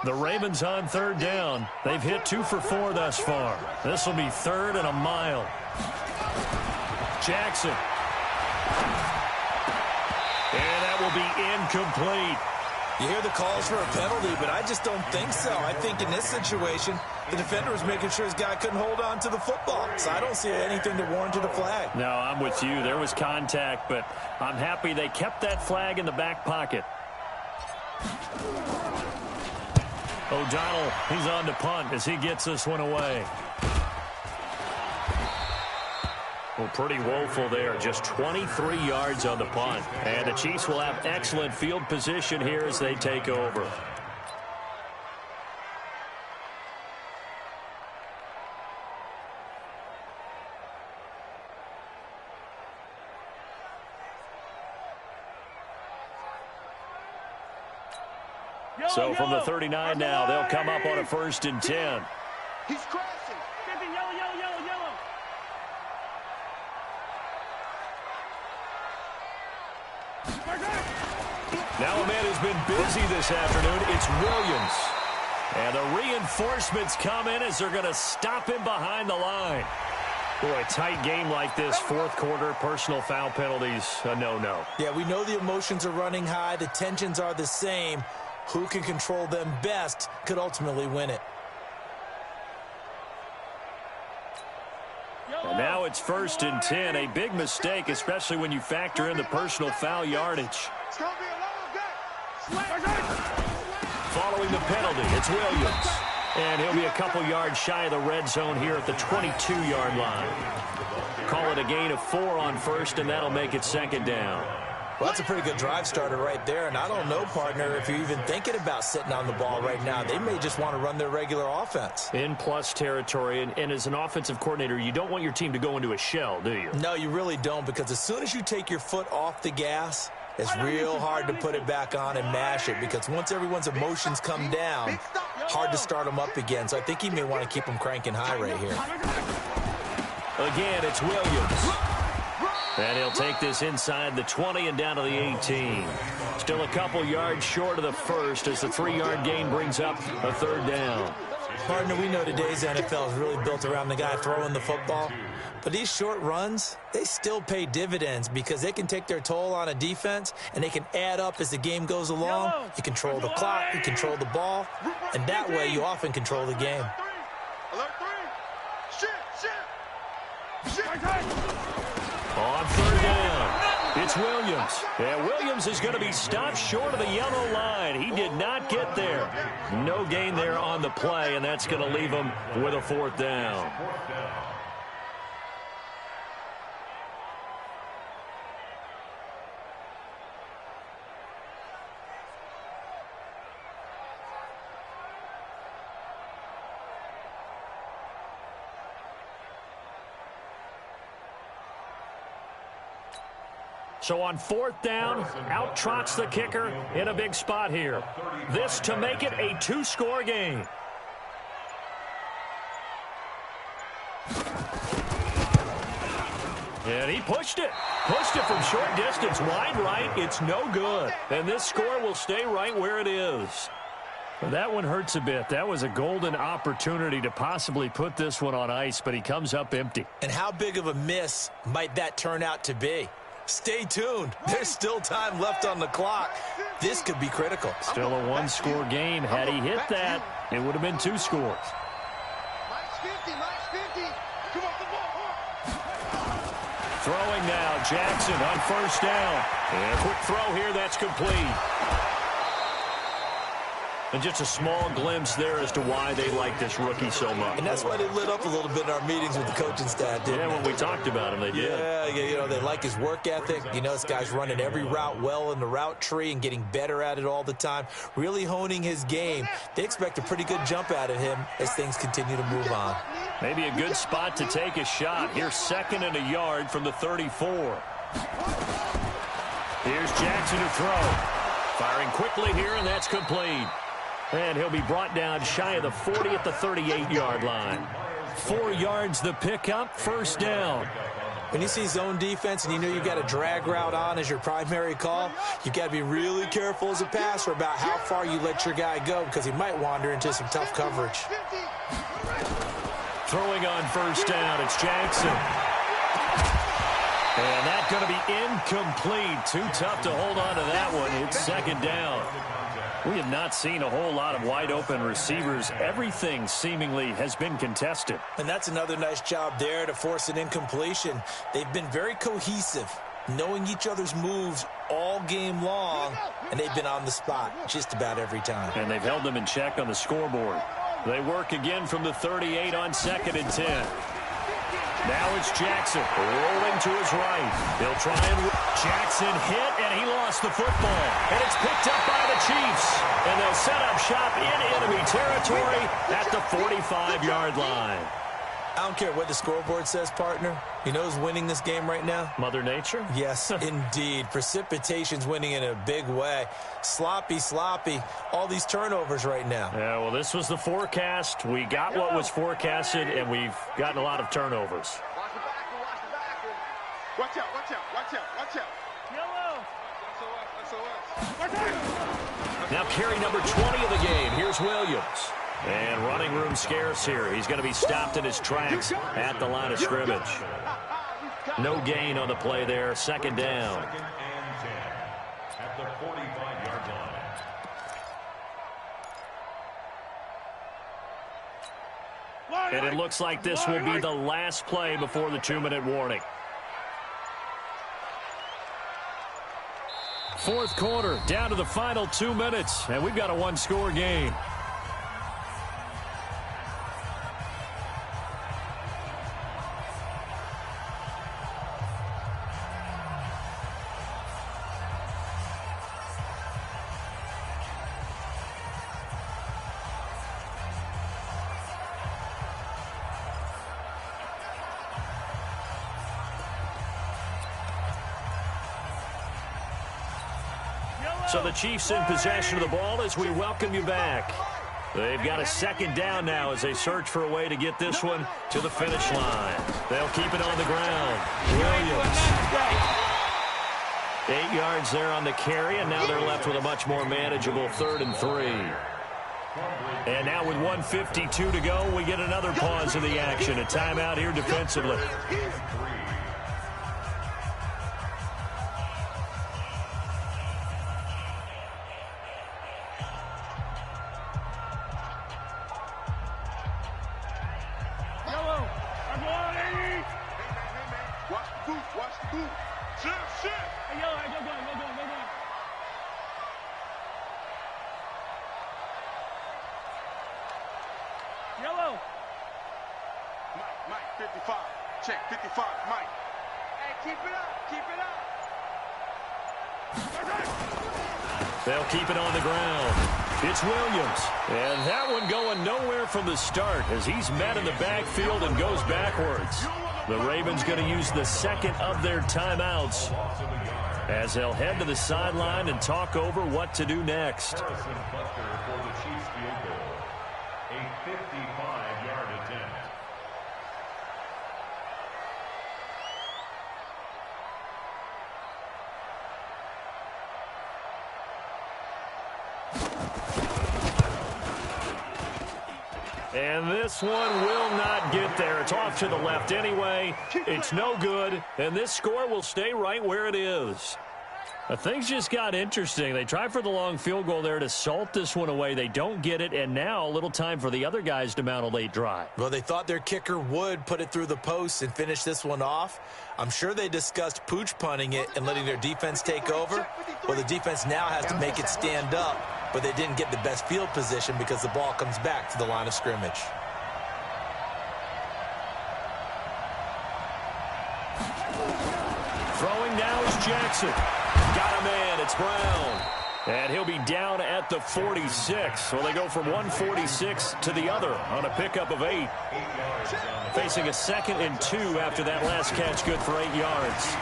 The Ravens on 3rd down. They've hit 2 for 4 thus far. This will be 3rd and a mile. Jackson. And that will be incomplete. You hear the calls for a penalty, but I just don't think so. I think in this situation, the defender was making sure his guy couldn't hold on to the football. So I don't see anything that warranted a flag. No, I'm with you. There was contact, but I'm happy they kept that flag in the back pocket. O'Donnell, he's on to punt as he gets this one away. Well, pretty woeful there. Just 23 yards on the punt. And the Chiefs will have excellent field position here as they take over. So from the 39 now, they'll come up on a 1st and 10. He's crashing. Yellow, yellow, yellow, yellow. Now a man who's been busy this afternoon, it's Williams. And the reinforcements come in as they're going to stop him behind the line. Boy, a tight game like this, 4th quarter, personal foul penalties, a no-no. Yeah, we know the emotions are running high. The tensions are the same. Who can control them best could ultimately win it. And now it's 1st and 10. A big mistake, especially when you factor in the personal foul yardage. Following the penalty, it's Williams. And he'll be a couple yards shy of the red zone here at the 22-yard line. Call it a gain of 4 on 1st, and that'll make it 2nd down. Well, that's a pretty good drive starter right there. And I don't know, partner, if you're even thinking about sitting on the ball right now. They may just want to run their regular offense. In plus territory. And as an offensive coordinator, you don't want your team to go into a shell, do you? No, you really don't, because as soon as you take your foot off the gas, it's real hard to put it back on and mash it, because once everyone's emotions come down, hard to start them up again. So I think he may want to keep them cranking high right here. Again, it's Williams. And he'll take this inside the 20 and down to the 18. Still a couple yards short of the 1st as the 3-yard gain brings up a 3rd down. Partner, we know today's NFL is really built around the guy throwing the football. But these short runs, they still pay dividends because they can take their toll on a defense and they can add up as the game goes along. You control the clock, you control the ball, and that way you often control the game. Alert 3. Shit. On 3rd down. It's Williams. Yeah, Williams is going to be stopped short of the yellow line. He did not get there. No gain there on the play, and that's going to leave him with a 4th down. So on 4th down, out trots the kicker in a big spot here. This to make it a 2-score game. And he pushed it. Pushed it from short distance, wide right. It's no good. And this score will stay right where it is. Well, that one hurts a bit. That was a golden opportunity to possibly put this one on ice, but he comes up empty. And how big of a miss might that turn out to be? Stay tuned. There's still time left on the clock. This could be critical. Still a 1-score game. Had he hit that, it would have been 2 scores. Throwing now, Jackson on 1st down. And a quick throw here, that's complete. And just a small glimpse there as to why they like this rookie so much. And that's why they lit up a little bit in our meetings with the coaching staff, didn't they? Yeah, when we talked about him, they did. Yeah, you know, they like his work ethic. You know, this guy's running every route well in the route tree and getting better at it all the time, really honing his game. They expect a pretty good jump out of him as things continue to move on. Maybe a good spot to take a shot. Here's 2nd and a yard from the 34. Here's Jackson to throw. Firing quickly here, and that's complete. And he'll be brought down shy of the 40 at the 38-yard line. 4 yards the pickup, 1st down. When you see zone defense and you know you've got a drag route on as your primary call, you've got to be really careful as a passer about how far you let your guy go because he might wander into some tough coverage. Throwing on 1st down, it's Jackson. And that's going to be incomplete. Too tough to hold on to that one. It's 2nd down. We have not seen a whole lot of wide-open receivers. Everything seemingly has been contested. And that's another nice job there to force an incompletion. They've been very cohesive, knowing each other's moves all game long, and they've been on the spot just about every time. And they've held them in check on the scoreboard. They work again from the 38 on 2nd and 10. Now it's Jackson rolling to his right. They'll try and... Jackson hit, and he lost the football. And it's picked up by the Chiefs. And they'll set up shop in enemy territory at the 45-yard line. I don't care what the scoreboard says, partner. You know who's winning this game right now? Mother Nature? Yes, indeed. Precipitation's winning in a big way. Sloppy. All these turnovers right now. Yeah, well, this was the forecast. We got what was forecasted, and we've gotten a lot of turnovers. Watch out. Yellow. Now carry number 20 of the game. Here's Williams. And running room scarce here. He's going to be stopped in his tracks at the line of scrimmage. No gain on the play there. 2nd down. 2nd and 10 at the 45-yard line. And it looks like this will be the last play before the 2-minute warning. 4th quarter, down to the final 2 minutes, and we've got a 1-score game. So the Chiefs in possession of the ball as we welcome you back. They've got a 2nd down now as they search for a way to get this one to the finish line. They'll keep it on the ground. Williams. 8 yards there on the carry, and now they're left with a much more manageable 3rd and 3. And now with 1:52 to go, we get another pause of the action. A timeout here defensively. Watch the boot. Shit. Yellow. Mike, 55. Check, 55, Mike. Hey, keep it up, keep it up. They'll keep it on the ground. It's Williams. And that one going nowhere from the start as he's met in the backfield and goes backwards. The Ravens going to use the second of their timeouts as they'll head to the sideline and talk over what to do next. For the Chiefs field goal. A 55-yard attempt. And this one will not get there. It's off to the left anyway. It's no good, and this score will stay right where it is. Things just got interesting. They try for the long field goal there to salt this one away. They don't get it, and now a little time for the other guys to mount a late drive. Well, they thought their kicker would put it through the post and finish this one off. I'm sure they discussed pooch punting it and letting their defense take over. Well, the defense now has to make it stand up, but they didn't get the best field position because the ball comes back to the line of scrimmage. Throwing now is Jackson. Got a man. It's Brown. And he'll be down at the 46. So they go from 146 to the other on a pickup of 8. Facing a 2nd and 2 after that last catch, good for 8 yards.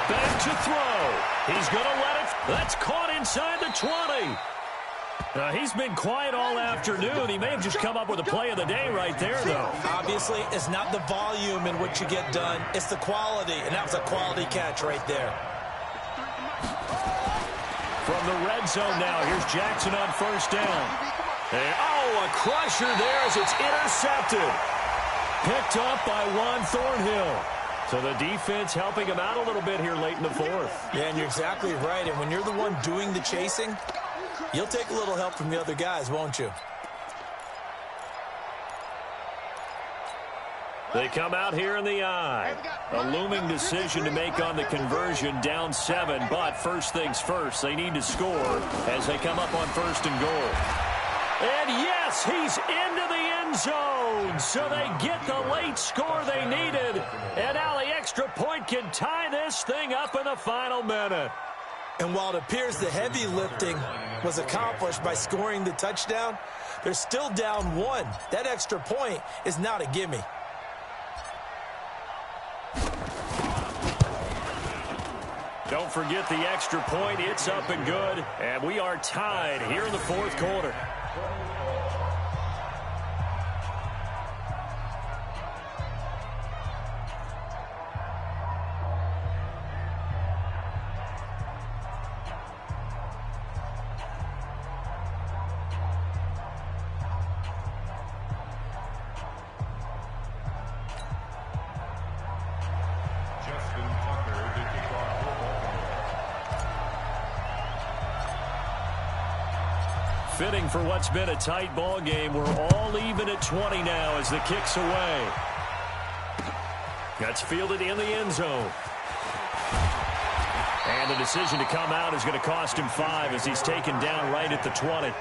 Back to throw. He's going to let it. That's caught inside the 20. He's been quiet all afternoon. He may have just come up with a play of the day right there, though. Obviously, it's not the volume in which you get done. It's the quality, and that was a quality catch right there. From the red zone now, here's Jackson on first down. And, a crusher there as it's intercepted. Picked up by Juan Thornhill. So the defense helping him out a little bit here late in the fourth. Yeah, and you're exactly right. And when you're the one doing the chasing, you'll take a little help from the other guys, won't you? They come out here in the eye. A looming decision to make on the conversion, down 7. But first things first, they need to score as they come up on first and goal. And yes, he's into the end zone. So they get the late score they needed. And now the extra point can tie this thing up in the final minute. And while it appears the heavy lifting was accomplished by scoring the touchdown, they're still down 1. That extra point is not a gimme. Don't forget the extra point. It's up and good. And we are tied here in the fourth quarter. Fitting for what's been a tight ball game. We're all even at 20 now as the kick's away. That's fielded in the end zone. And the decision to come out is going to cost him 5 as he's taken down right at the 20.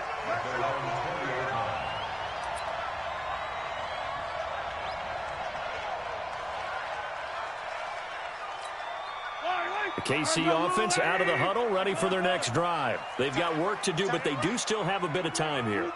The KC offense out of the huddle, ready for their next drive. They've got work to do, but they do still have a bit of time here.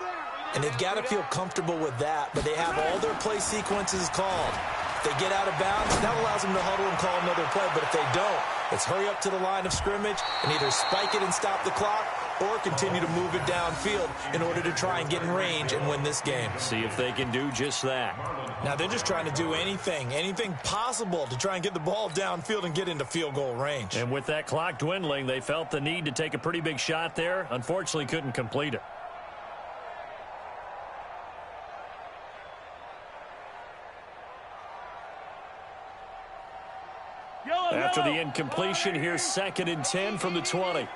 And they've got to feel comfortable with that, but they have all their play sequences called. If they get out of bounds, that allows them to huddle and call another play, but if they don't, it's hurry up to the line of scrimmage and either spike it and stop the clock or continue to move it downfield in order to try and get in range and win this game. See if they can do just that. Now they're just trying to do anything possible to try and get the ball downfield and get into field goal range. And with that clock dwindling, they felt the need to take a pretty big shot there. Unfortunately, couldn't complete it. After the incompletion, here's 2nd and 10 from the 20. Yellow.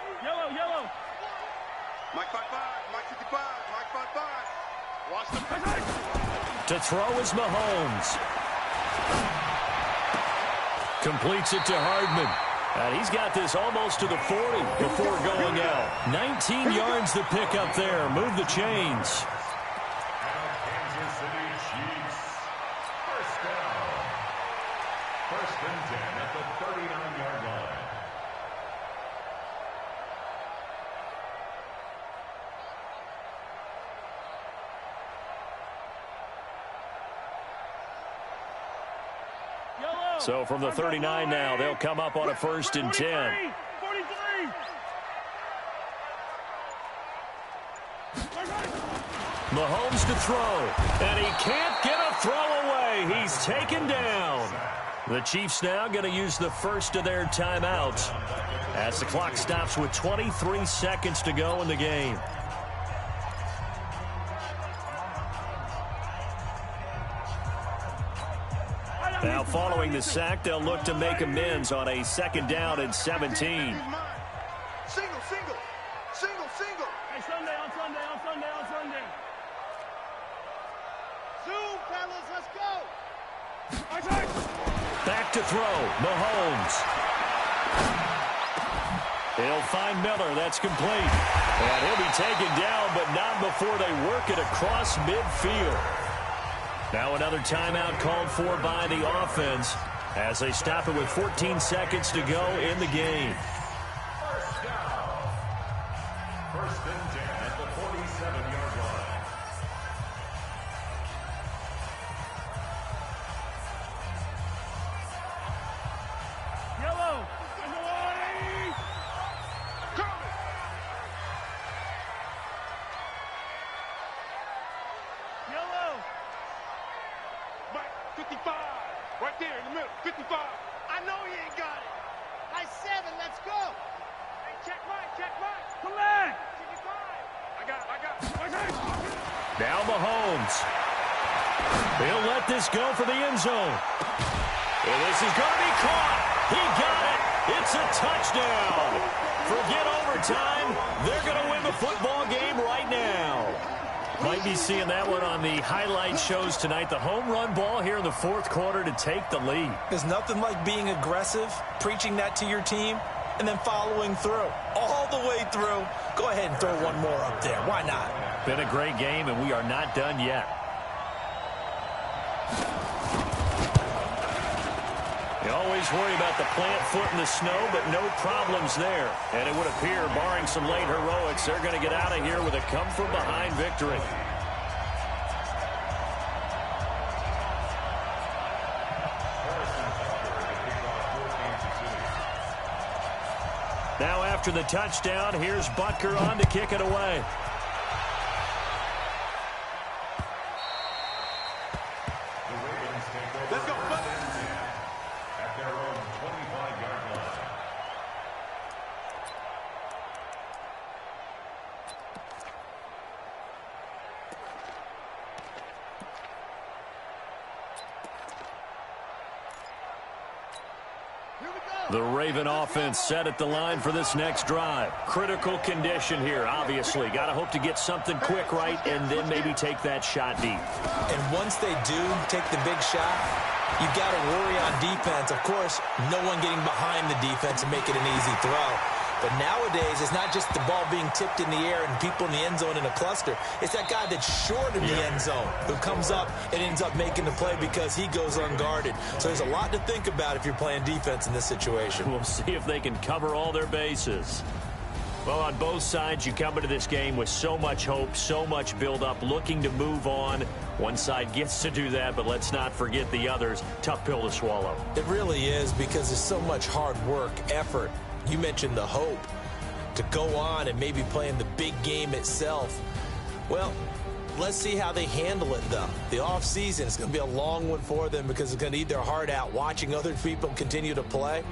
Mike 55, Mike 55, Mike 55. Watch the To throw is Mahomes. Completes it to Hardman. And he's got this almost to the 40 before going out. 19 yards to pick up there. Move the chains. Kansas and 10 at the 39-yard line. So from the 39 now, they'll come up on a 1st and 10. 43. Mahomes to throw, and he can't get a throw away. He's taken down. The Chiefs now going to use the first of their timeouts as the clock stops with 23 seconds to go in the game. Now following the sack, they'll look to make amends on a 2nd down and 17. Single. Hey, Sunday. Zoom, fellas, let's go. Back to throw, Mahomes. He'll find Miller. That's complete. And he'll be taken down, but not before they work it across midfield. Now another timeout called for by the offense as they stop it with 14 seconds to go in the game. First down. 1st and 10 at the 47-yard line. Yellow. Yellow. Back, 55. Right there in the middle, 55. I know he ain't got it. High 7, let's go. Hey, check right. Come back. 55. I got it. Now Mahomes. He'll let this go for the end zone. And this is going to be caught. He got it. It's a touchdown. Forget overtime. They're going to win the football game right now. Might be seeing that one on the highlight shows tonight. The home run ball here in the 4th quarter to take the lead. There's nothing like being aggressive, preaching that to your team, and then following through. All the way through. Go ahead and throw one more up there. Why not? Been a great game, and we are not done yet. You always worry about the plant foot in the snow, but no problems there. And it would appear, barring some late heroics, they're going to get out of here with a come-from-behind victory. Now after the touchdown, here's Butker on to kick it away. Let's go, At their own 25-yard line. The Raven offense set at the line for this next drive. Critical condition here, obviously. Got to hope to get something quick right and then maybe take that shot deep. And once they do take the big shot, you've got to worry on defense. Of course, no one getting behind the defense and make it an easy throw. But nowadays, it's not just the ball being tipped in the air and people in the end zone in a cluster. It's that guy that's short in the end zone who comes up and ends up making the play because he goes unguarded. So there's a lot to think about if you're playing defense in this situation. We'll see if they can cover all their bases. Well, on both sides, you come into this game with so much hope, so much build-up, looking to move on. One side gets to do that, but let's not forget the others. Tough pill to swallow. It really is because there's so much hard work, effort. You mentioned the hope to go on and maybe play in the big game itself. Well, let's see how they handle it, though. The offseason is going to be a long one for them because it's going to eat their heart out watching other people continue to play.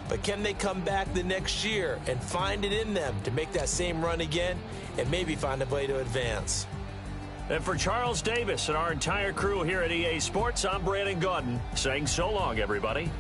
But can they come back the next year and find it in them to make that same run again and maybe find a way to advance? And for Charles Davis and our entire crew here at EA Sports, I'm Brandon Gaudin saying so long, everybody.